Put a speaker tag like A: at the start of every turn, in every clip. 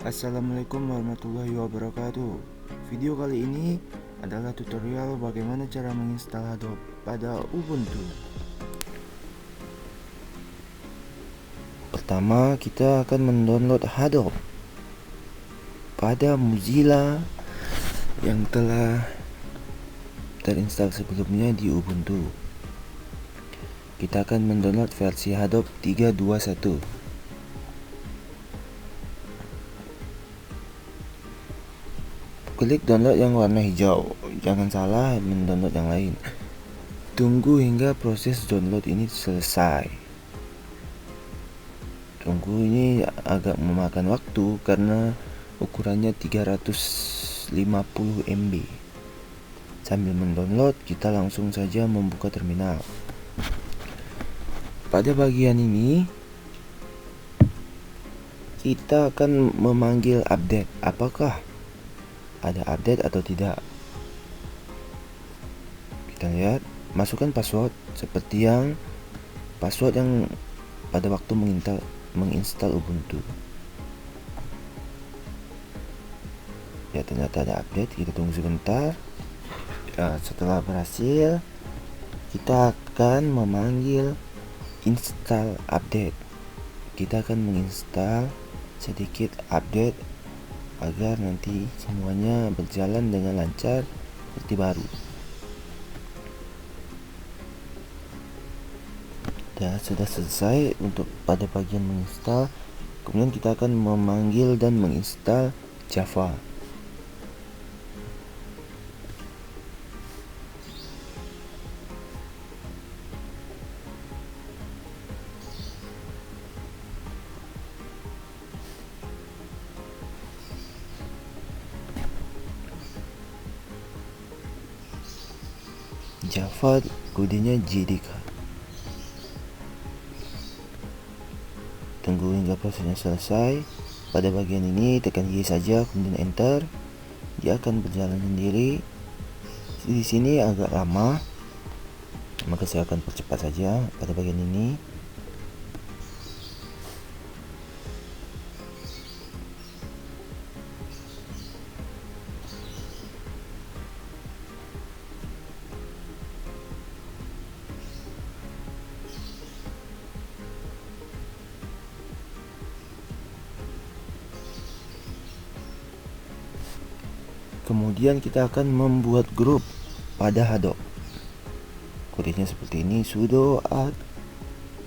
A: Assalamualaikum warahmatullahi wabarakatuh. Video kali ini adalah tutorial bagaimana cara menginstal Adobe pada Ubuntu. Pertama, kita akan mendownload Adobe pada Mozilla yang telah terinstall sebelumnya di Ubuntu. Kita akan mendownload versi Adobe 321. Klik download yang warna hijau, jangan salah mendownload yang lain. Tunggu hingga proses download ini selesai. Tunggu, ini agak memakan waktu karena ukurannya 350 MB. Sambil mendownload, kita langsung saja membuka terminal. Pada bagian ini kita akan memanggil update. Apakah ada update atau tidak? Kita lihat, masukkan password seperti yang password yang pada waktu menginstal Ubuntu. Ya, ternyata ada update. Kita tunggu sebentar. Ya, setelah berhasil, kita akan memanggil install update. Kita akan menginstal sedikit update agar nanti semuanya berjalan dengan lancar seperti baru. Dan sudah selesai untuk pada bagian menginstal. Kemudian kita akan memanggil dan menginstal Java. Java kodenya JDK. Tunggu hingga prosesnya selesai. Pada bagian ini tekan Y saja, kemudian enter. Dia akan berjalan sendiri. Di sini agak lama, maka saya akan percepat saja pada bagian ini. Kemudian kita akan membuat grup pada Adobe. Kodenya seperti ini, sudo add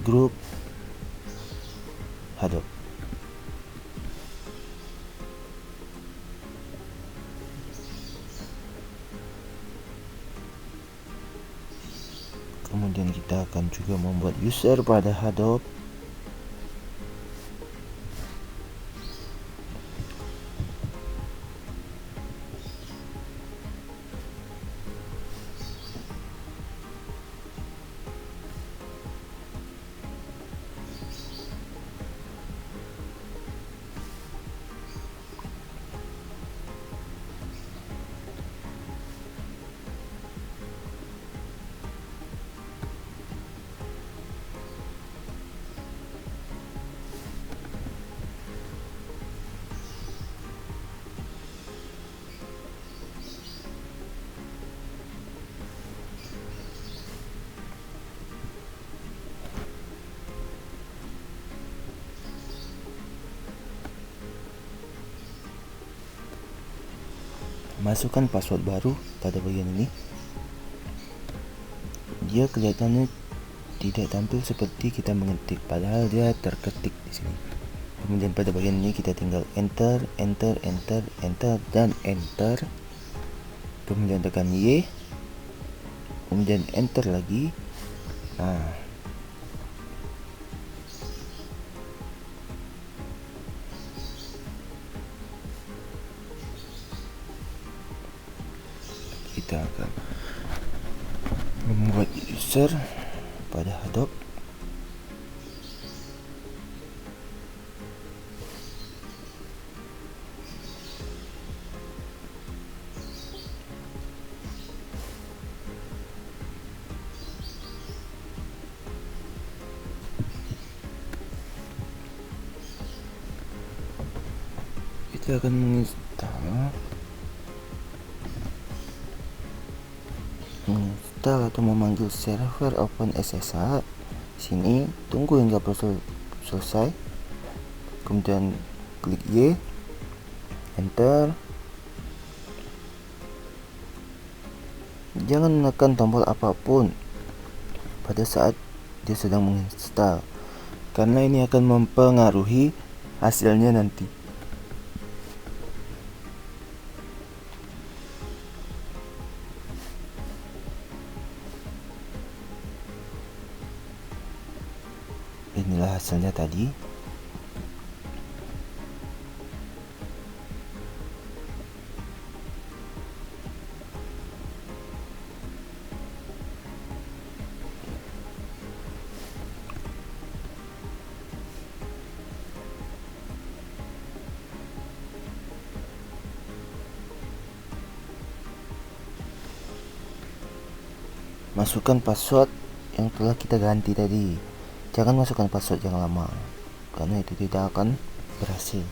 A: group Adobe. Kemudian kita akan juga membuat user pada Adobe. Masukkan password baru pada bagian ini. Dia kelihatannya tidak tampil seperti kita mengetik, padahal dia terketik di sini. Kemudian pada bagian ini kita tinggal enter, dan enter. Kemudian tekan Y, kemudian enter lagi. Nah, kita akan membuat user pada Adobe. kita akan menginstal atau memanggil server OpenSSH. Sini tunggu hingga proses selesai, kemudian klik Y, enter. Jangan menekan tombol apapun pada saat dia sedang menginstal, karena ini akan mempengaruhi hasilnya nanti. Inilah hasilnya tadi. Masukkan password yang telah kita ganti tadi. Jangan masukkan password yang lama, karena itu tidak akan berhasil.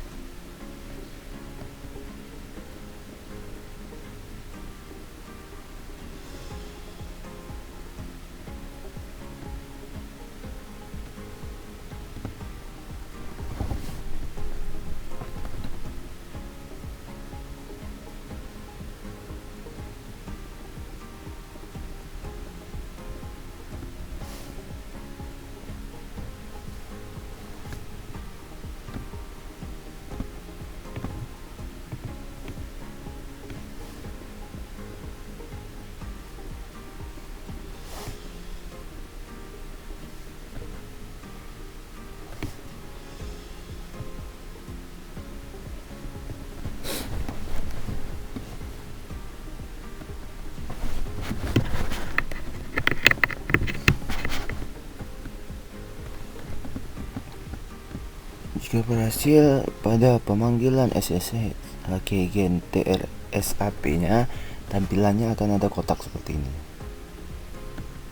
A: Jika berhasil pada pemanggilan SSH HKGN TRSAP-nya, tampilannya akan ada kotak seperti ini.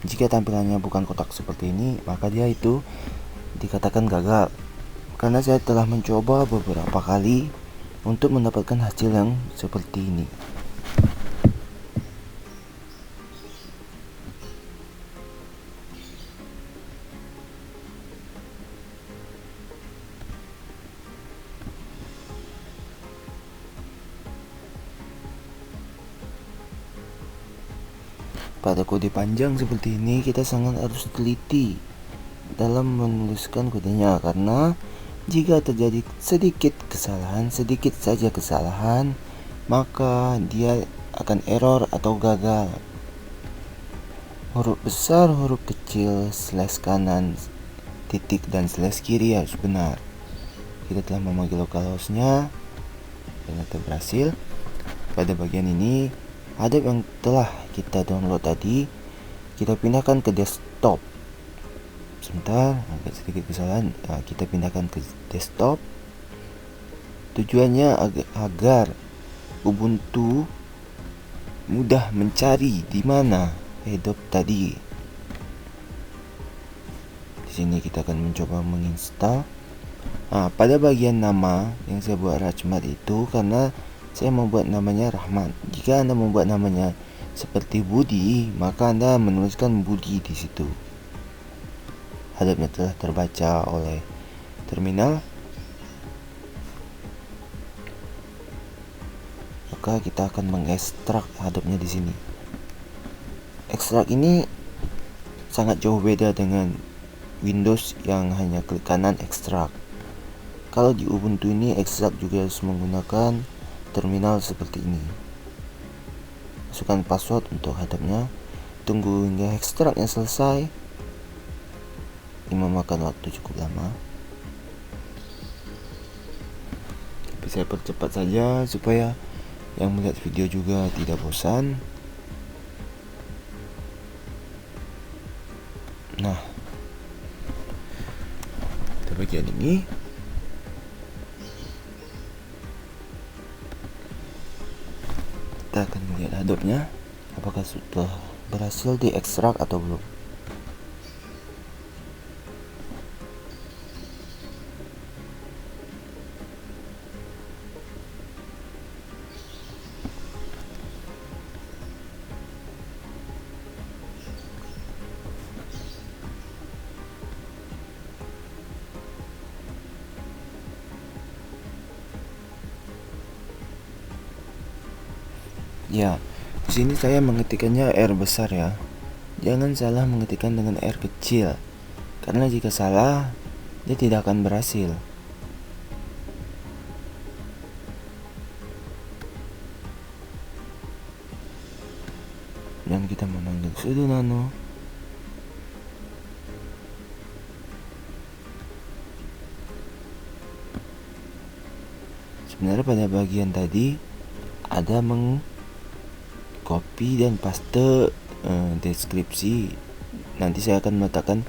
A: Jika tampilannya bukan kotak seperti ini, maka dia itu dikatakan gagal, karena saya telah mencoba beberapa kali untuk mendapatkan hasil yang seperti ini. Pada kode panjang seperti ini, kita sangat harus teliti dalam menuliskan kodenya, karena jika terjadi sedikit saja kesalahan, maka dia akan error atau gagal. Huruf besar, huruf kecil, slash kanan, titik, dan slash kiri harus benar. Kita telah memanggil localhost-nya, ternyata berhasil. Pada bagian ini, Adobe yang telah kita download tadi, kita pindahkan ke desktop. Sebentar, agak sedikit kesalahan. Kita pindahkan ke desktop. Tujuannya agar Ubuntu mudah mencari di mana Adobe tadi. Di sini kita akan mencoba menginstal. Pada bagian nama yang saya buat Rachmat itu karena saya membuat namanya Rahman. Jika Anda membuat namanya seperti Budi, maka Anda menuliskan Budi di situ. Hadapnya telah terbaca oleh terminal. Maka kita akan mengekstrak hadapnya di sini. Ekstrak ini sangat jauh beda dengan Windows yang hanya klik kanan ekstrak. Kalau di Ubuntu ini ekstrak juga harus menggunakan terminal seperti ini. Masukkan password untuk hadapnya, tunggu hingga ekstraknya selesai. Ini memakan waktu cukup lama, tapi saya percepat saja supaya yang melihat video juga tidak bosan. Nah, pada bagian ini kita akan melihat hadapnya apakah sudah berhasil diekstrak atau belum. Ya, di sini saya mengetikkannya R besar ya. Jangan salah mengetikkan dengan R kecil, karena jika salah, dia tidak akan berhasil. Dan kita mengambil sudo nano. Sebenarnya pada bagian tadi ada mengcopy dan paste deskripsi. Nanti saya akan meletakkan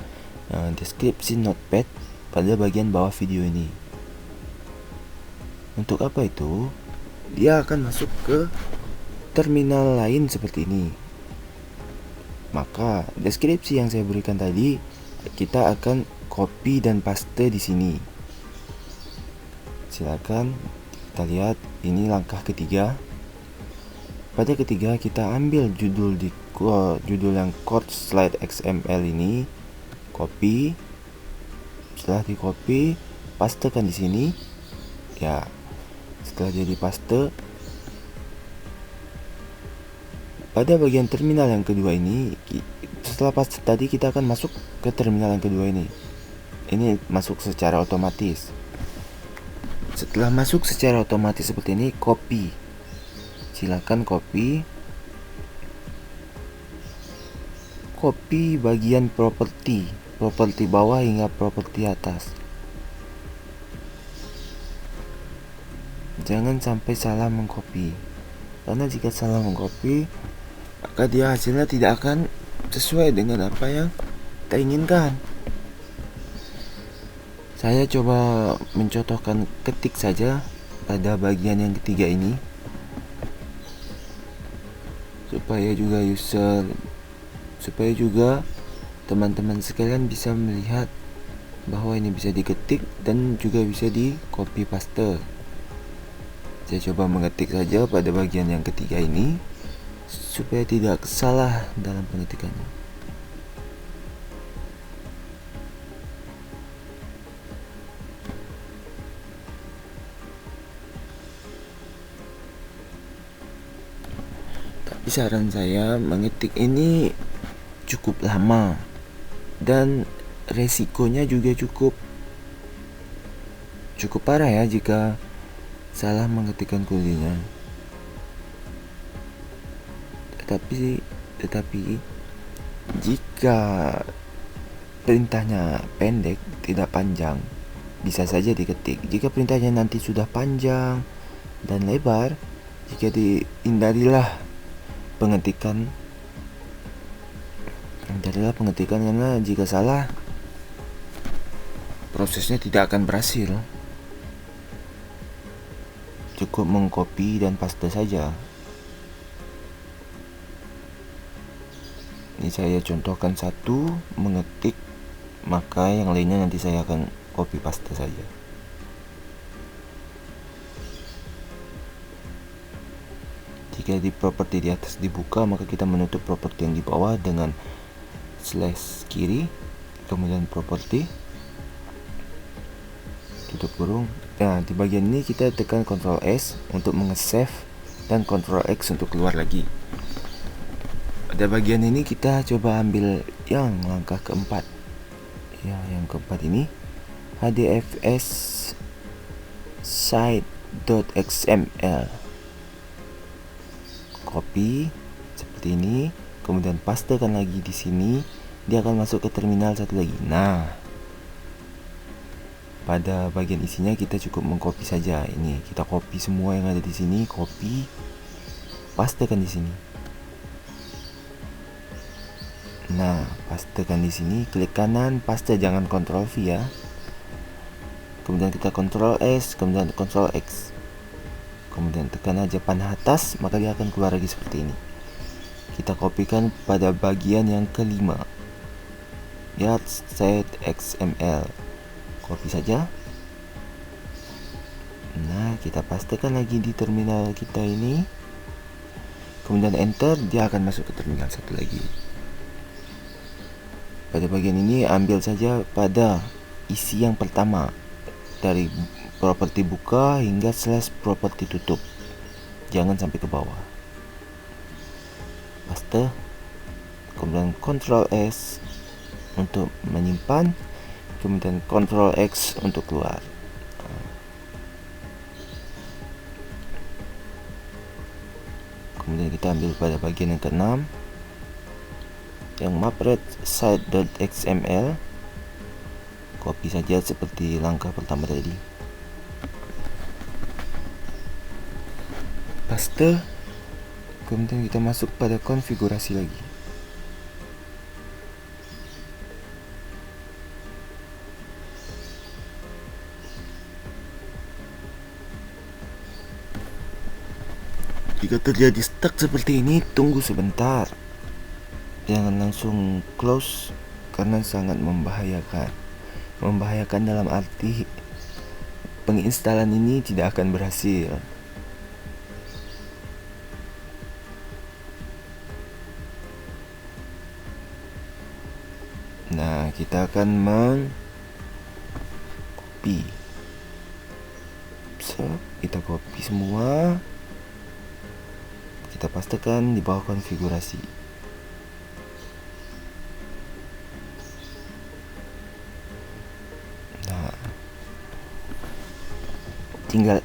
A: deskripsi notepad pada bagian bawah video ini. Untuk apa itu? Dia akan masuk ke terminal lain seperti ini. Maka deskripsi yang saya berikan tadi kita akan copy dan paste di sini. Silakan kita lihat, ini langkah ketiga. Pada ketiga kita ambil judul yang code slide XML ini, copy. Setelah di copy, pastekan di sini. Ya, setelah jadi paste, pada bagian terminal yang kedua ini, setelah paste tadi kita akan masuk ke terminal yang kedua ini. Ini masuk secara otomatis. Setelah masuk secara otomatis seperti ini, copy. Silakan copy bagian properti bawah hingga properti atas. Jangan sampai salah mengcopy, karena jika salah mengcopy, maka dia hasilnya tidak akan sesuai dengan apa yang kita inginkan. Saya coba mencontohkan ketik saja pada bagian yang ketiga ini, supaya juga teman-teman sekalian bisa melihat bahwa ini bisa diketik dan juga bisa di copy paste. Saya coba mengetik saja pada bagian yang ketiga ini supaya tidak salah dalam pengetikannya. Tapi saran saya, mengetik ini cukup lama dan resikonya juga cukup parah ya jika salah mengetikkan kulinya. Tetapi jika perintahnya pendek, tidak panjang, bisa saja diketik. Jika perintahnya nanti sudah panjang dan lebar, jika hindarilah pengetikan karena jika salah, prosesnya tidak akan berhasil. Cukup mengcopy dan paste saja. Ini saya contohkan satu mengetik, maka yang lainnya nanti saya akan copy paste saja. Jika di properti di atas dibuka, maka kita menutup properti yang di bawah dengan slash kiri, kemudian properti, tutup kurung. Nah, di bagian ini kita tekan Ctrl S untuk nge-save dan Ctrl X untuk keluar lagi. Pada bagian ini kita coba ambil yang langkah keempat. Ya, yang keempat ini hdfs site.xml. Copy seperti ini, kemudian pastekan lagi di sini. Dia akan masuk ke terminal satu lagi. Nah, pada bagian isinya kita cukup mengcopy saja. Ini kita copy semua yang ada di sini, copy, pastekan di sini. Nah, pastekan di sini, klik kanan, paste, jangan Ctrl V ya. Kemudian kita Ctrl S, kemudian Ctrl X. Kemudian tekan aja panah atas, maka dia akan keluar lagi seperti ini. Kita kopikan pada bagian yang kelima, ya, set XML. Copy saja. Nah, kita pastekan lagi di terminal kita ini. Kemudian enter, dia akan masuk ke terminal satu lagi. Pada bagian ini ambil saja pada isi yang pertama, dari properti buka hingga slash properti tutup. Jangan sampai ke bawah. paste, kemudian Ctrl S untuk menyimpan, kemudian Ctrl X untuk keluar. Kemudian kita ambil pada bagian yang ke-6 yang mapred site.xml, copy saja seperti langkah pertama tadi, paste, kemudian kita masuk pada konfigurasi lagi. Jika terjadi stuck seperti ini, tunggu sebentar. Jangan langsung close karena sangat membahayakan. Membahayakan dalam arti penginstalan ini tidak akan berhasil. Nah, kita akan copy. So, kita copy semua. Kita pastikan di bawah konfigurasi. Nah, tinggal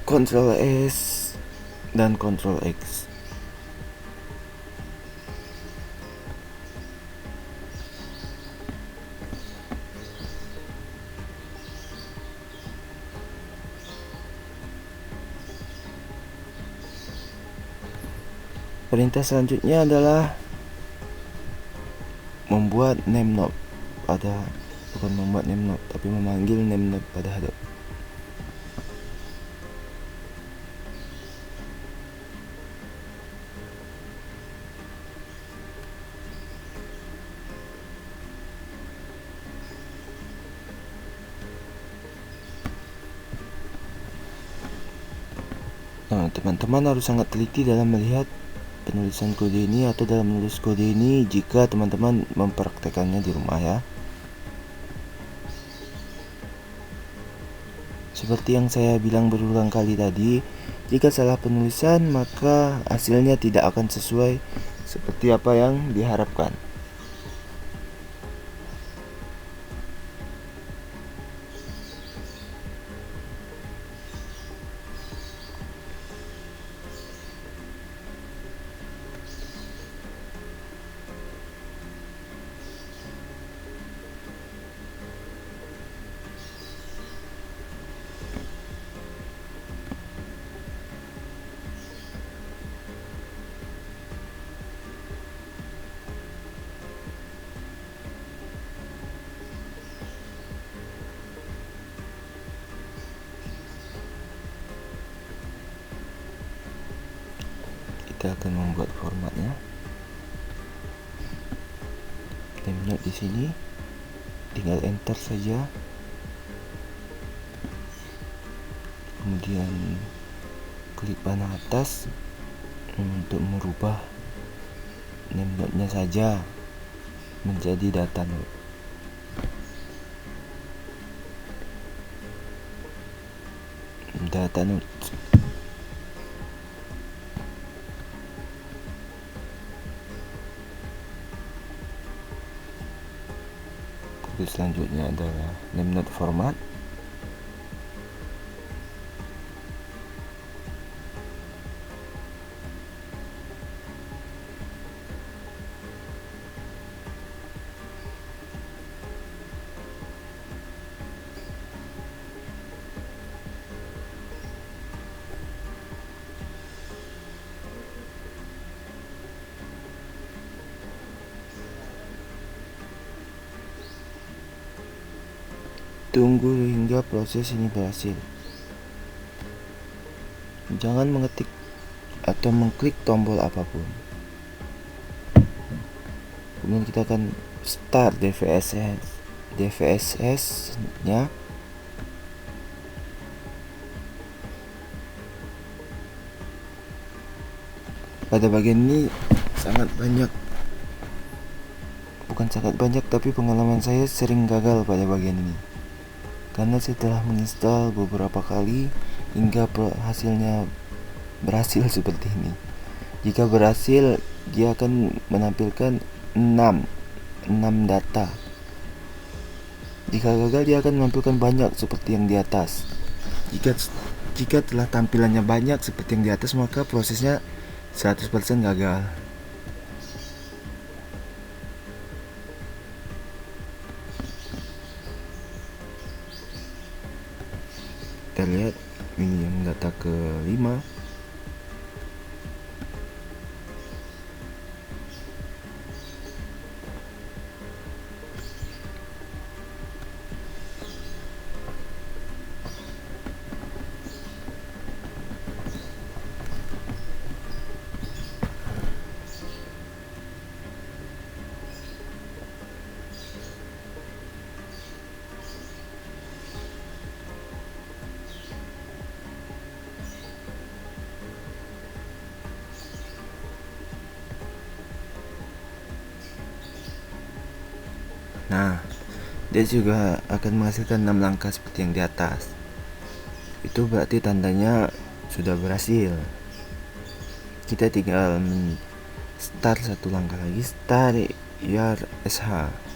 A: Ctrl S dan Ctrl X. Perintah selanjutnya adalah membuat name node bukan membuat name node, tapi memanggil name node pada header. Nah, teman-teman harus sangat teliti dalam melihat penulisan kode ini atau dalam menulis kode ini jika teman-teman mempraktekannya di rumah ya. Seperti yang saya bilang berulang kali tadi, jika salah penulisan maka hasilnya tidak akan sesuai seperti apa yang diharapkan. Kita akan membuat formatnya. Name node di sini, tinggal enter saja. Kemudian klik panah atas untuk merubah name node-nya saja menjadi data node. Data node. Selanjutnya adalah name node format. Tunggu hingga proses ini berhasil. Jangan mengetik atau mengklik tombol apapun. Kemudian kita akan start DVSS nya. Pada bagian ini bukan sangat banyak, tapi pengalaman saya sering gagal pada bagian ini. Karena setelah menginstal beberapa kali hingga hasilnya berhasil seperti ini. Jika berhasil, dia akan menampilkan 6 data. Jika gagal, dia akan menampilkan banyak seperti yang di atas. Jika telah tampilannya banyak seperti yang di atas, maka prosesnya 100% gagal. Kita lihat ini yang data ke-5. Nah, dia juga akan menghasilkan 6 langkah seperti yang di atas. Itu berarti tandanya sudah berhasil. Kita tinggal start satu langkah lagi, start your SH.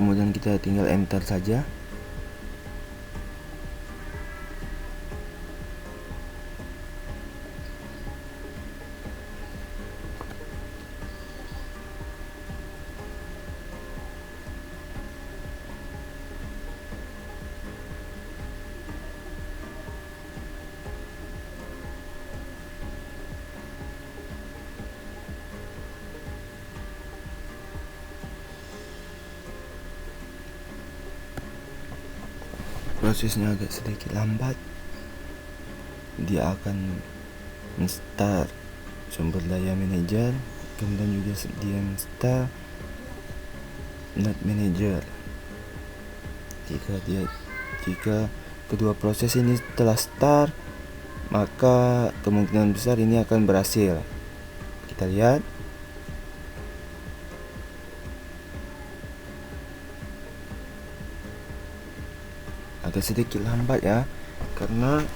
A: Kemudian kita tinggal enter saja. Prosesnya agak sedikit lambat. Dia akan start sumber daya manager, kemudian juga dia start node manager. Jika kedua proses ini telah start, maka kemungkinan besar ini akan berhasil. Kita lihat. Agak sedikit lambat ya, karena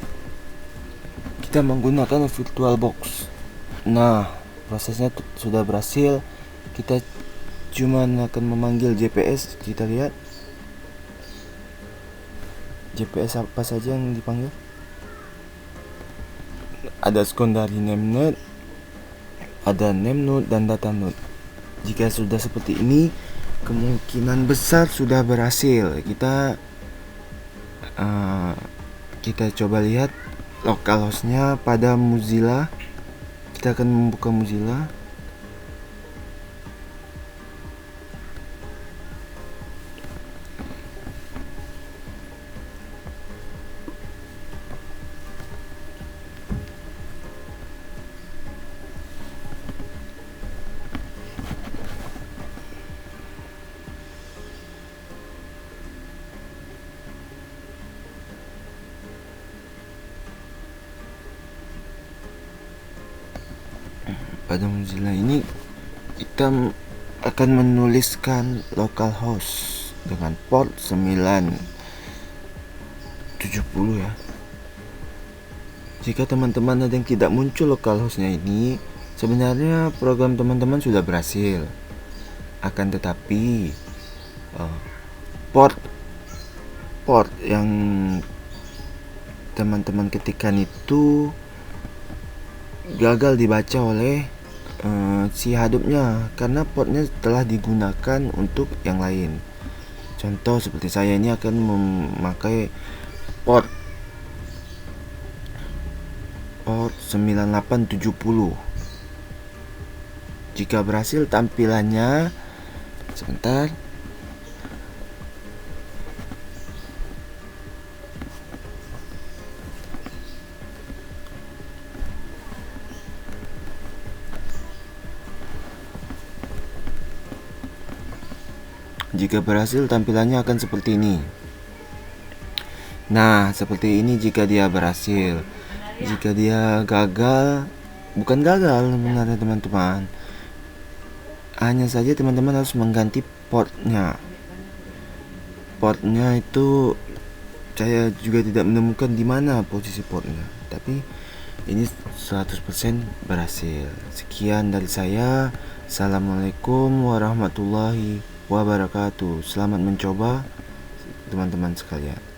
A: kita menggunakan VirtualBox. Nah, prosesnya sudah berhasil. Kita cuma akan memanggil JPS. Kita lihat JPS apa saja yang dipanggil. Ada secondary name node, ada name node dan data node. Jika sudah seperti ini, kemungkinan besar sudah berhasil. Kita coba lihat localhost-nya pada Mozilla. Kita akan membuka Mozilla. Pada Mozilla ini kita akan menuliskan localhost dengan port 970 ya. Jika teman-teman ada yang tidak muncul localhost-nya ini, sebenarnya program teman-teman sudah berhasil. Akan tetapi port yang teman-teman ketikkan itu gagal dibaca oleh si hadupnya, karena portnya telah digunakan untuk yang lain. Contoh seperti saya ini akan memakai port 9870. Jika berhasil tampilannya, sebentar. Jika berhasil, tampilannya akan seperti ini. Nah, seperti ini jika dia berhasil. Jika dia gagal, bukan gagal sebenarnya teman-teman. Hanya saja teman-teman harus mengganti portnya. Portnya itu saya juga tidak menemukan di mana posisi portnya. Tapi ini 100% berhasil. Sekian dari saya. Assalamualaikum warahmatullahi wabarakatuh. Selamat mencoba teman-teman sekalian.